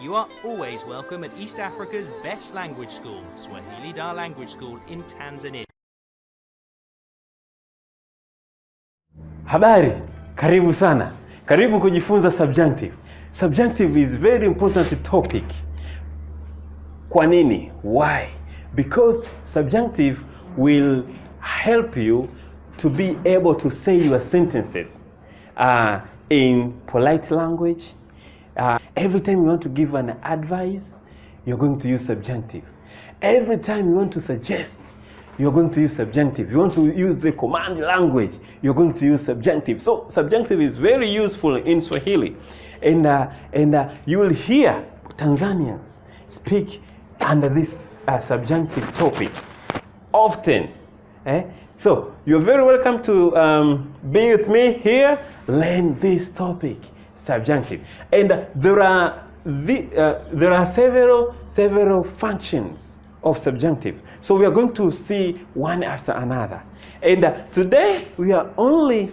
You are always welcome at East Africa's best language school, Swahili Dar Language School in Tanzania. Habari, karibu sana. Karibu kujifunza subjunctive. Subjunctive is very important topic. Kwa nini? Why? Because subjunctive will help you to be able to say your sentences in polite language. Every time you want to give an advice, you're going to use subjunctive. Every time you want to suggest, you're going to use subjunctive. You want to use the command language, you're going to use subjunctive. So subjunctive is very useful in Swahili. And you will hear Tanzanians speak under this subjunctive topic often. So you're very welcome to be with me here, learn this topic, subjunctive. And there are several functions of subjunctive. So we are going to see one after another. And today we are only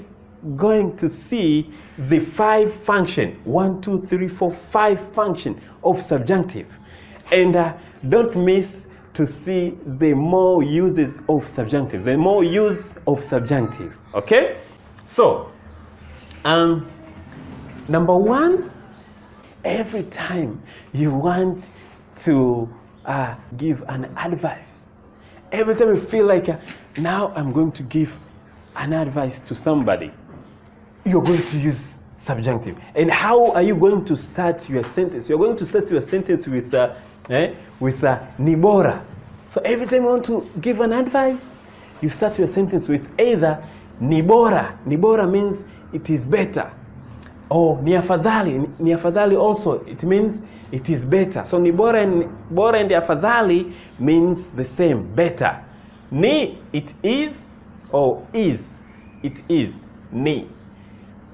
going to see the 5 function, 1, 2, 3, 4, 5 function of subjunctive. And don't miss to see the more uses of subjunctive, the more use of subjunctive. Okay? So, number 1, every time you want to give an advice, every time you feel like now I'm going to give an advice to somebody, you're going to use subjunctive. And how are you going to start your sentence? You're going to start your sentence with nibora. So every time you want to give an advice, you start your sentence with either nibora. Nibora means it is better. Or ni afadhali. Ni afadhali also, it means it is better. So ni bora and afadhali means the same, better. Ni, it is, or is, it is. Ni.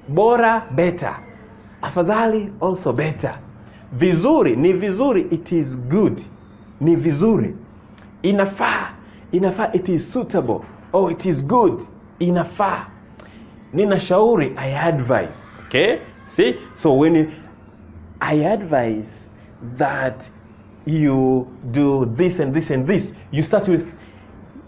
Bora, better. Afadhali, also better. Vizuri, ni vizuri, it is good. Ni vizuri. Inafaa, inafaa, it is suitable. Oh, it is good. Inafaa. Ninashauri, I advise. Okay? See? So when I advise that you do this and this and this, you start with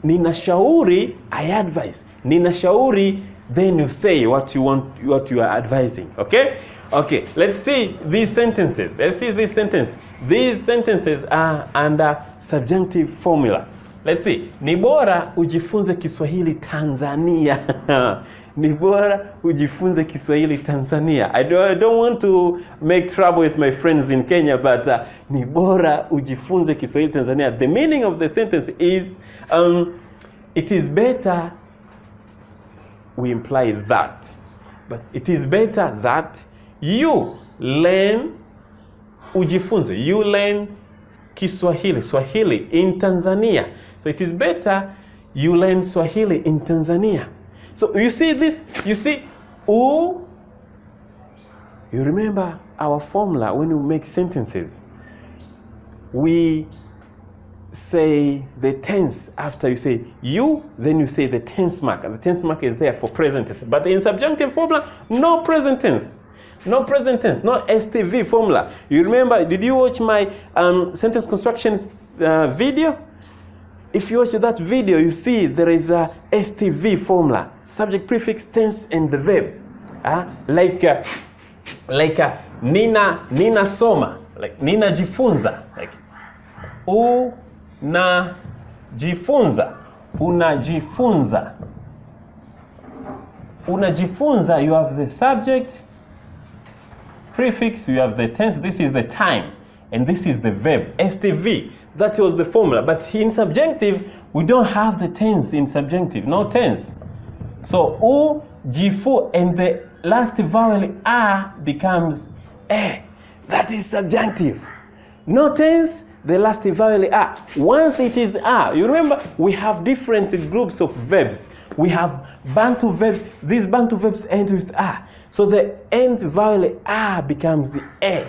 ninashauri, I advise. Ninashauri, then you say what you want, what you are advising. Okay? Okay, let's see these sentences. Let's see this sentence. These sentences are under subjunctive formula. Let's see. Ni bora ujifunze Kiswahili Tanzania. Ni bora ujifunze Kiswahili Tanzania. I don't want to make trouble with my friends in Kenya, but ni bora ujifunze Kiswahili Tanzania. The meaning of the sentence is, it is better, we imply that. But it is better that you learn ujifunze. You learn Kiswahili, Swahili in Tanzania. So it is better you learn Swahili in Tanzania. So you see this, you see, you remember our formula when we make sentences. We say the tense after you say you, then you say the tense mark. And the tense mark is there for present tense. But in subjunctive formula, no present tense. No present tense, no STV formula. You remember, did you watch my sentence construction video? If you watch that video, you see there is a STV formula. Subject, prefix, tense, and the verb. Nina soma, like Nina jifunza, like unajifunza, unajifunza. Unajifunza, you have the subject, prefix, you have the tense, this is the time, and this is the verb, STV. That was the formula. But in subjunctive, we don't have the tense in subjunctive, no tense. So, u, jifu, and the last vowel a becomes e. That is subjunctive. No tense, the last vowel a. Once it is a, you remember, we have different groups of verbs. We have Bantu verbs. These Bantu verbs end with a. So the end vowel a becomes the e.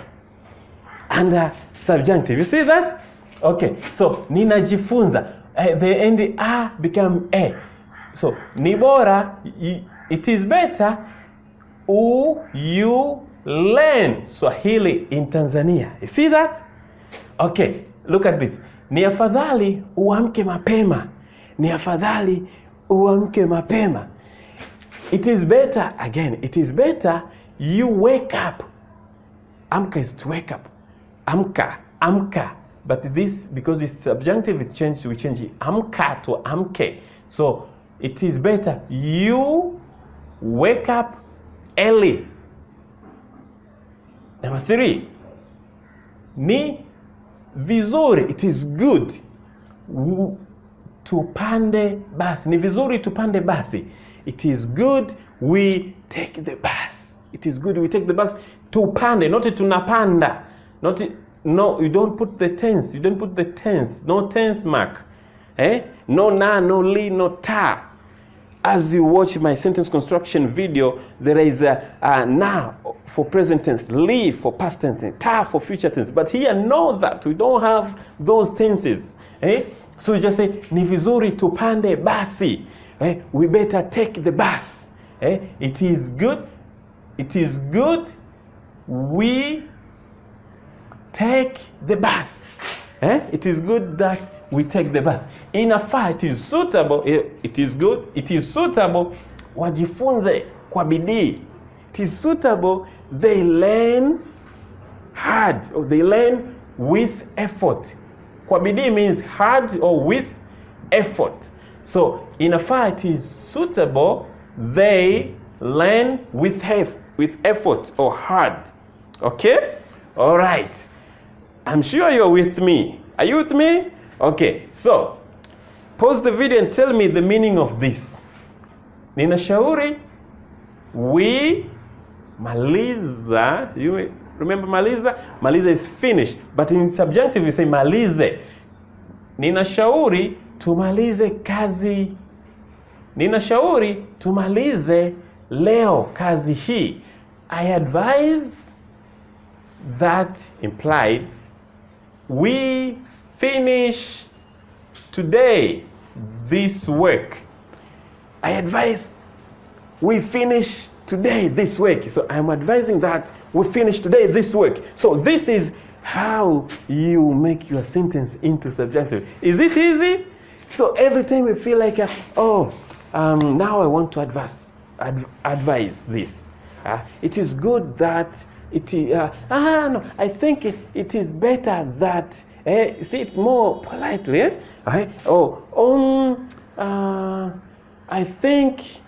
And subjunctive. You see that? Okay. So ninajifunza. The end a become e. So ni bora, it is better, you learn Swahili in Tanzania. You see that? Okay, look at this. Ni afadhali uamke mapema. Ni afadhali uamke mapema. It is better, again, it is better you wake up. Amka is to wake up. Amka, amka. But this, because it's subjunctive, we change it. Amka to amke. So it is better you wake up early. Number 3. Ni vizuri, it is good. Tupande basi. Ni vizuri tupande basi. It is good we take the bus. It is good we take the bus. Tupande, not tunapanda. No, you don't put the tense. You don't put the tense. No tense mark. No na, no li, no ta. As you watch my sentence construction video, there is a na for present tense, li for past tense, ta for future tense. But here, know that we don't have those tenses. So you just say, ni vizuri tupande basi. We better take the bus. It is good. It is good we take the bus. It is good that we take the bus. Inafaa, it is suitable, it is good, it is suitable wajifunze kwa bidii. It is suitable they learn hard, or they learn with effort. Kwa bidii means hard or with effort. So inafaa, it is suitable they learn with effort or hard. Okay? All right. I'm sure you're with me. Are you with me? Okay, so pause the video and tell me the meaning of this. Ninashauri we maliza. You remember maliza? Maliza is finish, but in subjunctive you say malize. Ninashauri tumalize kazi. Ninashauri tumalize leo kazi hii. I advise, that implied we finish today this work. I advise we finish today this work. So I'm advising that we finish today this work. So this is how you make your sentence into subjunctive. Is it easy? So every time we feel like, now I want to advise this. It is good that no, I think it is better that, see, it's more politely, I think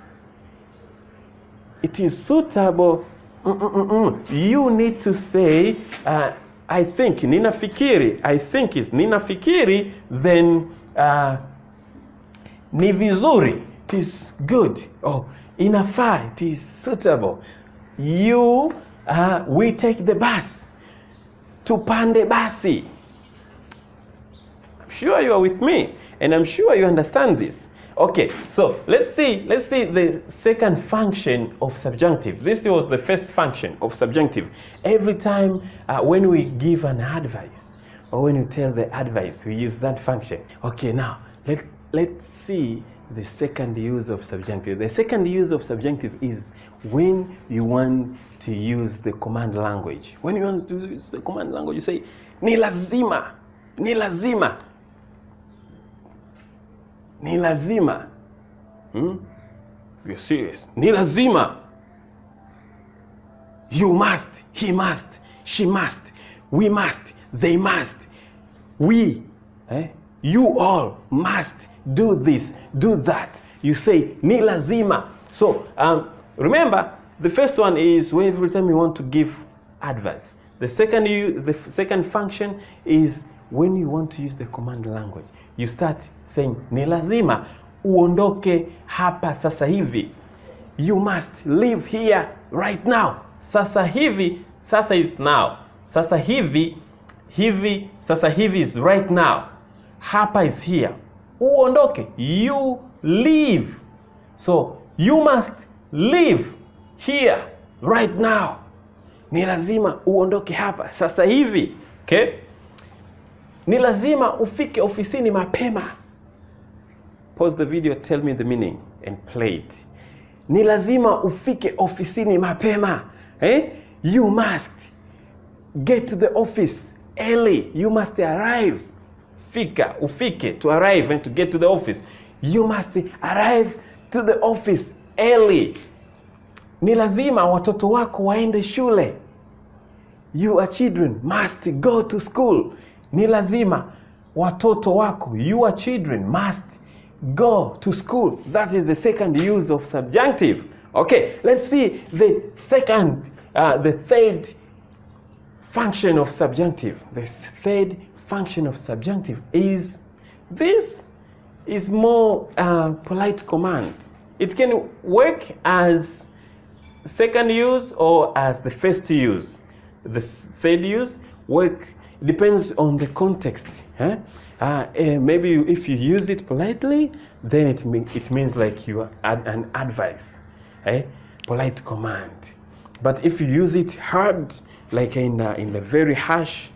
it is suitable. You need to say, I think, ninafikiri. I think is ninafikiri, then ni vizuri, it is good. Inafaa, it is suitable. We take the bus. Tupande basi. I'm sure you are with me, and I'm sure you understand this. Okay, so let's see the second function of subjunctive. This was the first function of subjunctive. Every time when we give an advice, or when you tell the advice, we use that function. Okay, now let's see the second use of subjunctive. The second use of subjunctive is when you want to use the command language. When you want to use the command language, you say, ni lazima, ni lazima, ni lazima. You're serious. Ni lazima. You must, he must, she must, we must, they must, we, you all must do this, do that. You say, ni lazima. So, remember, the first one is when every time you want to give advice. The second function is when you want to use the command language. You start saying, ni lazima uondoke hapa sasa hivi. You must live here right now. Sasa hivi, sasa is now. Sasa hivi, sasa hivi is right now. Hapa is here. Uondoke, you live. So, you must live here right now. Ni lazima uondoke hapa sasa hivi. Okay? Ni lazima ufike ofisini mapema. Pause the video, tell me the meaning and play it. Ni lazima ufike ofisini mapema. You must get to the office early. You must arrive. Fika, ufike, to arrive and to get to the office. You must arrive to the office early. Ni lazima watoto wako waende shule. Your children must go to school. Ni lazima watoto wako, your children must go to school. That is the second use of subjunctive. Okay, let's see the third function of subjunctive. The third function of subjunctive is, this is more polite command. It can work as second use or as the first use. The third use depends on the context. Maybe if you use it politely, then it means like you add an advice, polite command. But if you use it hard, like in the very harsh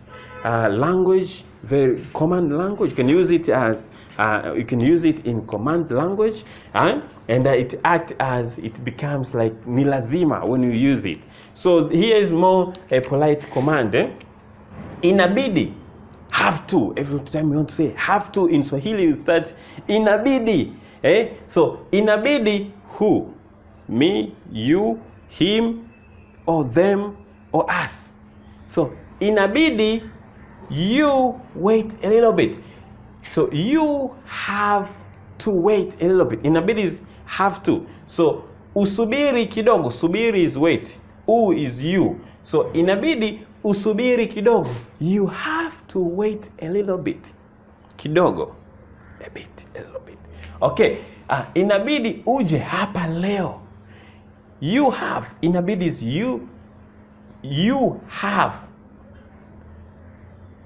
language, very command language, you can use it as in command language, and it acts as, it becomes like ni lazima when you use it. So here is more a polite command. Inabidi, have to. Every time you want to say have to in Swahili, you start inabidi. So inabidi, who? Me, you, him, or them, or us. So inabidi, you wait a little bit. So you have to wait a little bit. Inabidi is have to. So usubiri kidogo. Subiri is wait. U is you. So inabidi usubiri kidogo. You have to wait a little bit. Kidogo. A bit. A little bit. Okay. Inabidi uje hapa leo. You have. Inabidi is you. You have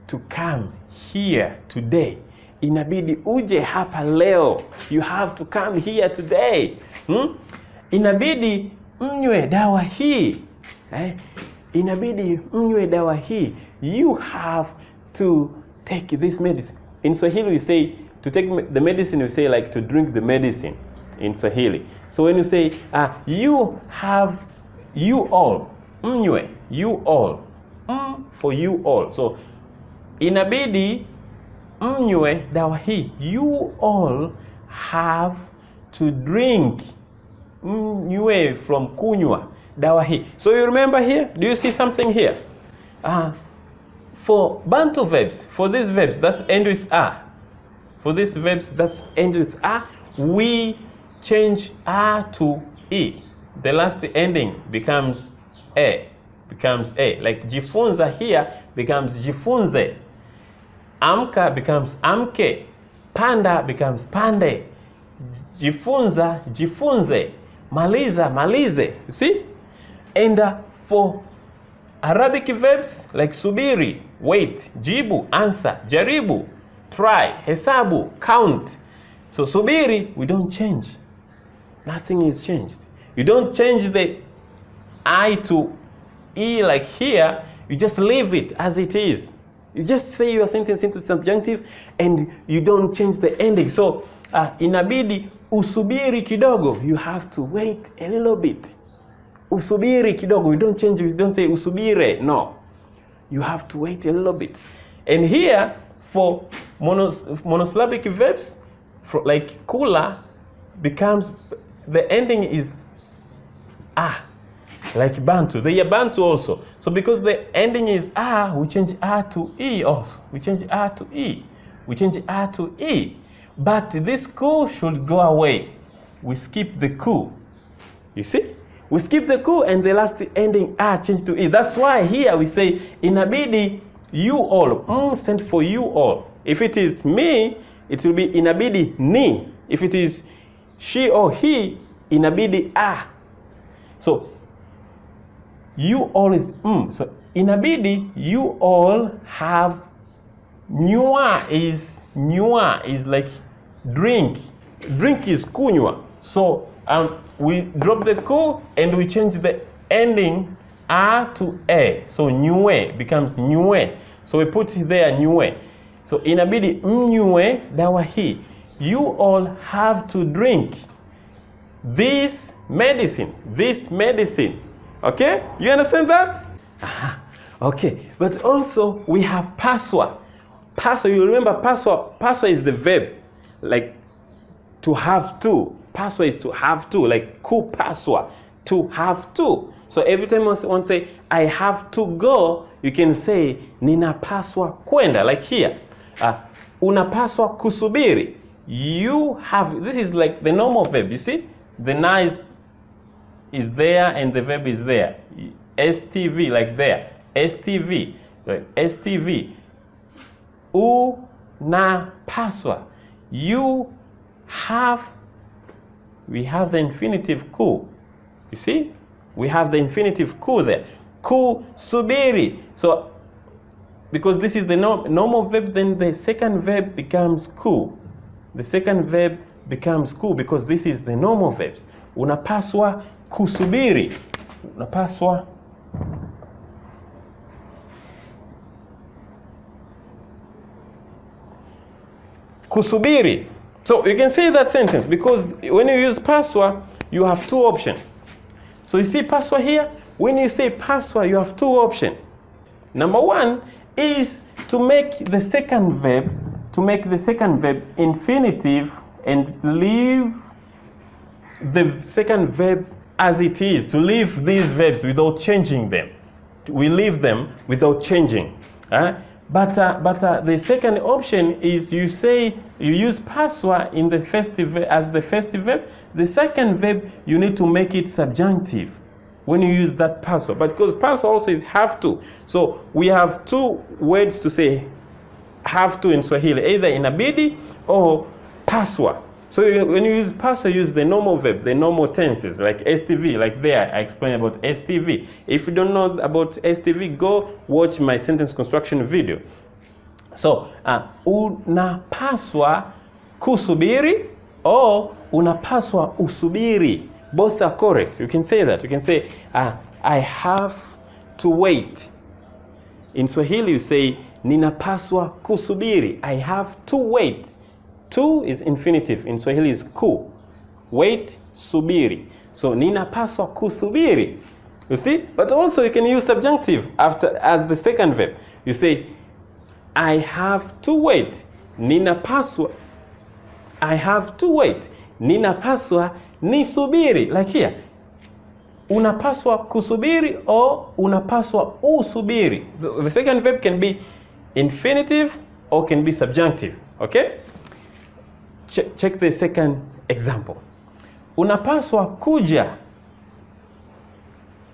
to come here today. Inabidi uje hapa leo. You have to come here today. Inabidi mnywe dawa hii. Inabidi mnywe dawa hii. You have to take this medicine. In Swahili we say to take the medicine, we say like to drink the medicine in Swahili. So when you say you have, you all, mnywe, you all, for you all. So inabidi mnywe dawa hii. You all have to drink. Mnywe from kunywa dawa hii. So you remember here? Do you see something here? For Bantu verbs, for these verbs that end with a, for these verbs that end with a, we change a to e. The last ending becomes a. Like jifunza here becomes jifunze. Amka becomes amke. Panda becomes pande. Jifunza, jifunze. Maliza, malize. You see? And for Arabic verbs like subiri, wait, jibu, answer, jaribu, try, hesabu, count. So subiri, we don't change. Nothing is changed. You don't change the I to E like here. You just leave it as it is. You just say your sentence into subjunctive and you don't change the ending. So inabidi usubiri kidogo. You have to wait a little bit. Usubiri kidogo. You don't change. You don't say usubire. No. You have to wait a little bit. And here for monosyllabic verbs, like kula, becomes, the ending is ah. Like Bantu. They are Bantu also. So because the ending is a, we change a to e also. We change a to e. We change a to e. But this ku should go away. We skip the ku. You see? We skip the ku and the last ending a change to e. That's why here we say inabidi you all. Stand for you all. If it is me, it will be inabidi ni. If it is she or he, inabidi a. So you all is so inabidi you all have. Nywa is like drink. Drink is kunywa. So we drop the ku and we change the ending a to e. So nywe becomes nywe. So we put there nywe. So inabidi mnywe dawa hii. You all have to drink this medicine. Okay, you understand that? Okay, but also we have paswa. Paswa, you remember paswa is the verb, like to have to. Paswa is to have to, like ku paswa, to have to. So every time one say I have to go, you can say ninapaswa kwenda, like here. Unapaswa kusubiri. You have, this is like the normal verb, you see? The na is there and the verb is there. STV, like there. STV, like STV. Unapaswa. You have, we have the infinitive ku. You see? We have the infinitive ku there. Kusubiri. So, because this is the normal verb, then the second verb becomes ku. The second verb becomes ku because this is the normal verbs. Unapaswa kusubiri. Unapaswa kusubiri. So you can say that sentence because when you use paswa, you have two options. So you see paswa here, when you say paswa, you have two options. Number one is to make the second verb, infinitive and leave the second verb as it is, to leave these verbs without changing them. We leave them without changing. But the second option is you use paswa in the first as the first verb. The second verb, you need to make it subjunctive when you use that paswa. But because paswa also is have to, so we have two words to say have to in Swahili, either inabidi or paswa. So when you use paswa, use the normal verb, the normal tenses, like STV, like there I explained about STV. If you don't know about STV, go watch my sentence construction video. So unapaswa kusubiri or unapaswa usubiri. Both are correct. You can say that. You can say I have to wait. In Swahili you say ninapaswa kusubiri. I have to wait. To is infinitive. In Swahili is ku. Wait, subiri. So ninapaswa kusubiri. You see? But also you can use subjunctive after as the second verb. You say I have to wait. Ninapaswa. I have to wait. Ninapaswa nisubiri. Like here. Unapaswa kusubiri or unapaswa usubiri. The second verb can be infinitive or can be subjunctive. Okay? Check the second example. Unapaswa kuja.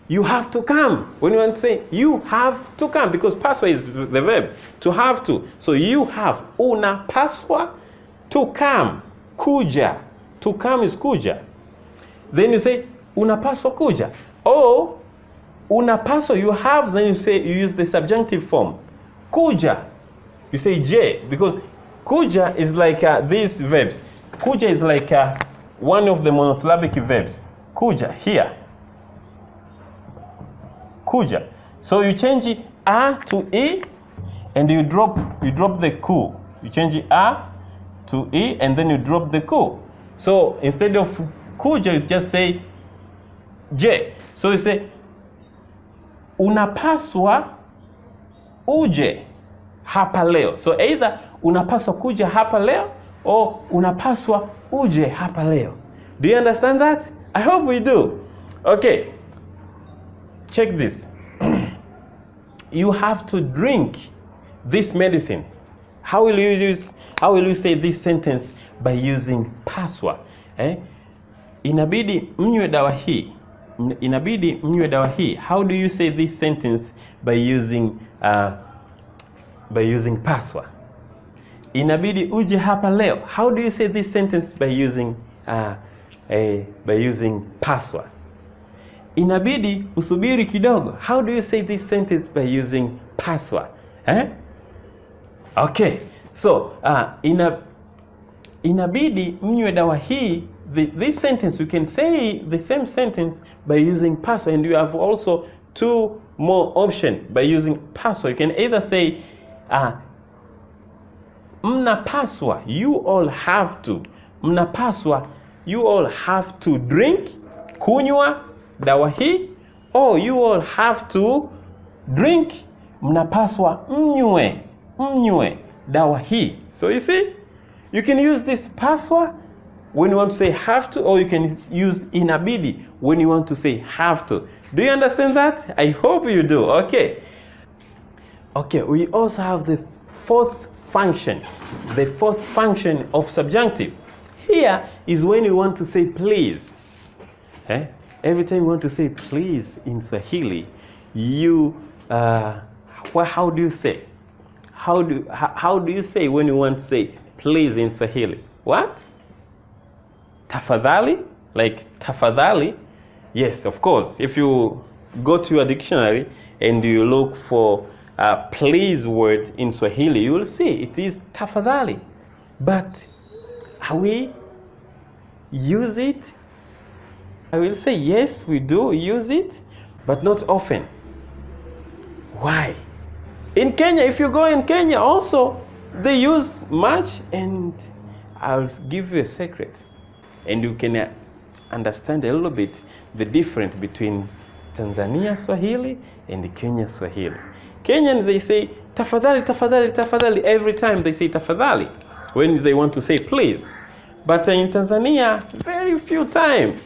You have to come. When you want to say you have to come, because paswa is the verb, to have to. So you have. Unapaswa to come. Kuja. To come is kuja. Then you say unapaswa kuja. Or unapaswa, you have, then you use the subjunctive form. Kuja. You say je, because kuja is like these verbs. Kuja is like one of the monosyllabic verbs. Kuja, here. Kuja. So you change it a to e and you drop the ku. You change it a to e and then you drop the ku. So instead of kuja, you just say je. So you say unapaswa uje hapa leo. So either unapaswa kuja hapa leo or unapaswa uje hapa leo. Do you understand that? I hope we do. Okay. Check this. You have to drink this medicine. How will you say this sentence by using paswa? Inabidi mnywe dawa hii. Inabidi mnywe dawa hii. How do you say this sentence by using paswa? Inabidi uje hapa leo. How do you say this sentence by using paswa? Inabidi usubiri kidogo. How do you say this sentence by using paswa? Okay. So inabidi mnywe dawa hii. This sentence, you can say the same sentence by using paswa, and you have also two more options by using paswa. You can either say mnapaswa, you all have to. Mnapaswa, you all have to drink, kunywa dawa hii, Oh, you all have to drink. Mnapaswa mnywe dawa hii. So you see, you can use this paswa when you want to say have to, or you can use inabidi when you want to say have to. Do you understand that? I hope you do. Okay. Okay, we also have the fourth function. The fourth function of subjunctive. Here is when you want to say please. Every time you want to say please in Swahili, you how do you say? How do you say when you want to say please in Swahili? What? Tafadhali? Like tafadhali? Yes, of course. If you go to your dictionary and you look for a please word in Swahili, you will see it is tafadhali. But how we use it? I will say yes, we do use it, but not often. Why? In Kenya, if you go in Kenya also, they use much, and I'll give you a secret. And you can understand a little bit the difference between Tanzania Swahili and Kenya Swahili. Kenyans, they say tafadhali, tafadhali, tafadhali every time they say tafadhali when they want to say please. But in Tanzania, very few times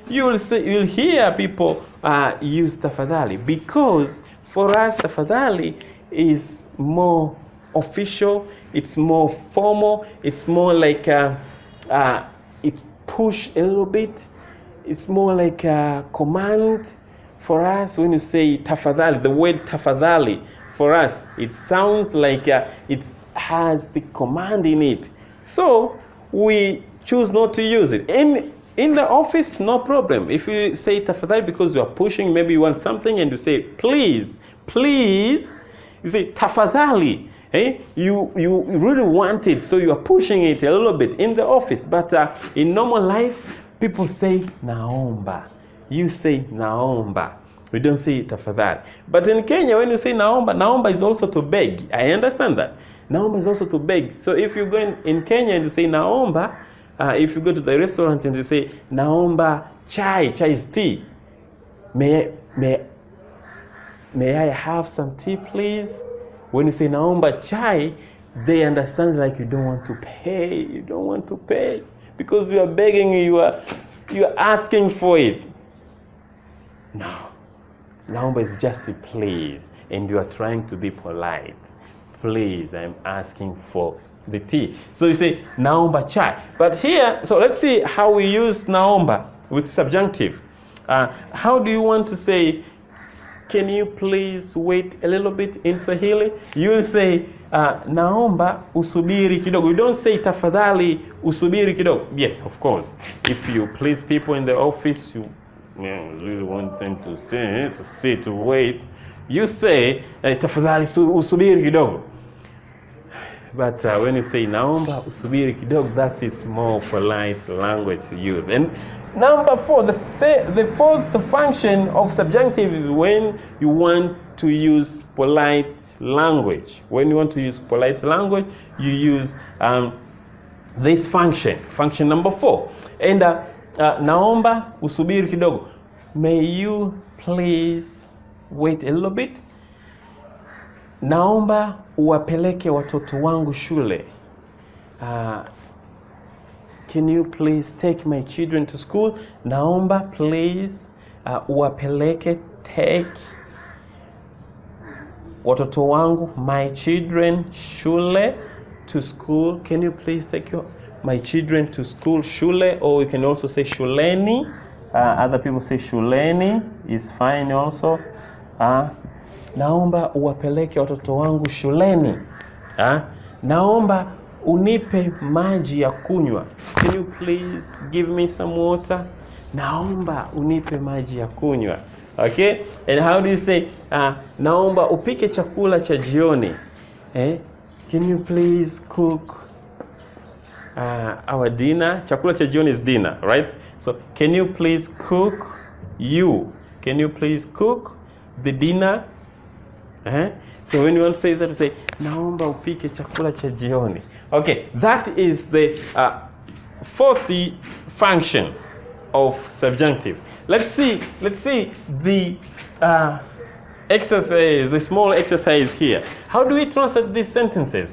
you'll hear people use tafadhali, because for us tafadhali is more official, it's more formal, it's more like it push a little bit, it's more like a command. For us, when you say tafadhali, the word tafadhali, for us, it sounds like it has the command in it. So we choose not to use it. In the office, no problem. If you say tafadhali because you are pushing, maybe you want something and you say please, please, you say tafadhali. You really want it, so you are pushing it a little bit in the office. But in normal life, people say naomba. You say naomba. We don't say tafadhali. But in Kenya, when you say naomba, naomba is also to beg. I understand that. Naomba is also to beg. So if you go in Kenya and you say naomba, if you go to the restaurant and you say naomba chai, chai is tea. May I have some tea, please? When you say naomba chai, they understand like you don't want to pay. You don't want to pay because you are begging. You are asking for it. No, naomba is just a please, and you are trying to be polite. Please, I'm asking for the tea. So you say naomba chai. But here, so let's see how we use naomba with subjunctive. How do you want to say, can you please wait a little bit in Swahili? You'll say naomba usubiri kidogo. You don't say tafadhali usubiri kidogo. Yes, of course. If you please people in the office, you really want them to stay, to sit, to wait, you say tafadhali usubiri kidogo. But when you say naomba usubiri kidogo, that is more polite language to use. And number 4, the fourth function of subjunctive is when you want to use polite language. When you want to use polite language, you use this function number 4. And naomba usubiri kidogo. May you please wait a little bit? Naomba uwapeleke watoto wangu shule. Can you please take my children to school? Naomba please uwapeleke, take watoto wangu, my children, shule, to school. Can you please take my children to school, shule, or you can also say shuleni. Other people say shuleni is fine also. Naomba uwapeleke watoto wangu shuleni. Naomba unipe maji ya kunywa. Can you please give me some water? Naomba unipe maji ya kunywa. Okay? And how do you say, naomba upike chakula cha jioni? Can you please cook our dinner? Chakula cha jioni is dinner, right? So, can you please cook Can you please cook the dinner? So when you want to say that, you say naomba upike chakula cha jioni. Okay, that is the fourth function of subjunctive. Let's see the exercise, the small exercise here. How do we translate these sentences?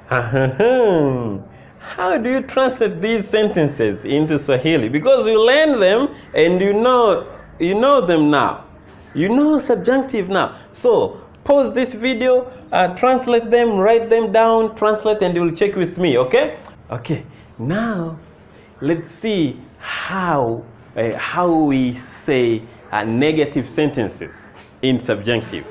How do you translate these sentences into Swahili? Because you learn them and you know them now. You know subjunctive now. So pause this video, translate them, write them down, translate, and you will check with me, okay? Okay, now let's see how we say negative sentences in subjunctive.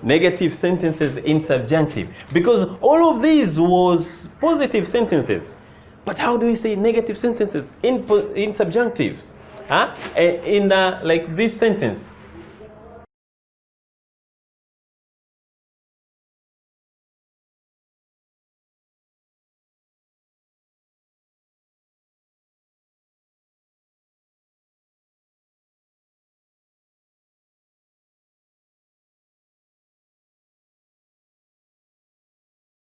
Negative sentences in subjunctive. Because all of these was positive sentences. But how do we say negative sentences in subjunctives? In like this sentence.